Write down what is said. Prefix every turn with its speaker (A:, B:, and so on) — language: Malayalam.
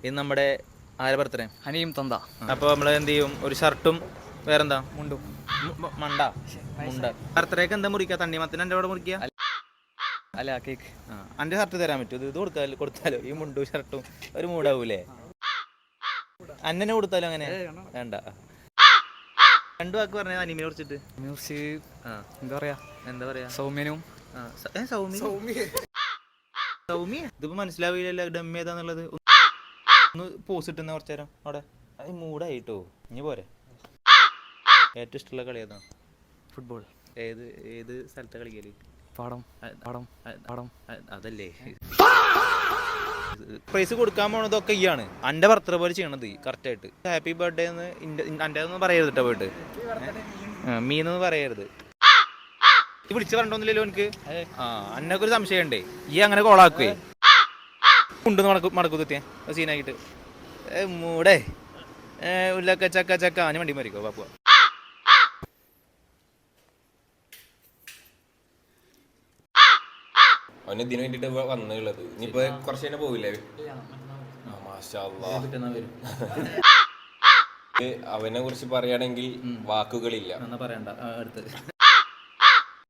A: ഇത് നമ്മുടെ ആരെ ബർത്ത്ഡേ?
B: അനിയും തന്ത.
A: അപ്പോൾ നമ്മൾ എന്ത് ചെയ്യും? ഒരു ഷർട്ടും വേറെന്താ
B: മുണ്ടും.
A: മുണ്ട. ബർത്ത്ഡേക്ക് എന്താ മുറിക്കുക? തണ്ണിമത്തിന് എൻ്റെ അവിടെ മുറിക്കുക?
B: അല്ല, കേക്ക്.
A: എൻ്റെ ഷർട്ട് തരാൻ പറ്റുമോ? ഇത് കൊടുത്താലോ? ഈ മുണ്ടും ഷർട്ടും ഒരു മൂടാവൂലേ? അന്നെ കൊടുത്താലോ? അങ്ങനെ വേണ്ട. രണ്ടു വാക്ക് പറഞ്ഞ അനിമിനെ കുറിച്ചിട്ട്. എന്താ പറയാ?
B: സൗമ്യനും.
A: സൗമ്യ ഇതിപ്പോ മനസ്സിലാവില്ലല്ലോ ഡമ്മി ഏതാന്നുള്ളത്. ഒന്ന് പോസ് ഇട്ടുന്ന കുറച്ചു നേരം അവിടെ. അത് മൂടായിട്ടോ. ഇനി പോരെ. ഏറ്റവും ഇഷ്ടമുള്ള കളി ഏതാ?
B: ഫുട്ബോൾ.
A: ഏത് സ്ഥലത്തെ കളിക്കല്? അതല്ലേ പ്രൈസ് കൊടുക്കാൻ പോണതൊക്കെ ഈയാണ്. എൻ്റെ ബർത്ത്ഡേ പോലെ ചെയ്യണത് കറക്റ്റ് ആയിട്ട്. ഹാപ്പി ബർത്ത്ഡേ എന്ന് എൻ്റെ ഒന്നും പറയരുത് കേട്ടോ. പോയിട്ട് മീന്നൊന്നും പറയരുത്. വിളിച്ച് പറഞ്ഞിട്ടൊന്നുമില്ലല്ലോ എനിക്ക്. എന്നൊക്കെ ഒരു സംശയം ഉണ്ടേ. ഈ അങ്ങനെ കോളാക്കുവേ ഉണ്ടെന്ന് മടക്കു കുത്തിയ സീനായിട്ട് മൂടേ ഉല്ലക്ക ചക്ക ചക്ക ആഞ്ഞ വണ്ടി മരിക്കോ പാപ്പുവ.
C: അവന് ഇതിന് വേണ്ടിട്ട് വന്നുള്ളത്. ഇനിയിപ്പോ കുറച്ച് തന്നെ പോവില്ലേ? അവനെ കുറിച്ച് പറയുകയാണെങ്കിൽ വാക്കുകളില്ല.
A: പറയണ്ട. അടുത്ത്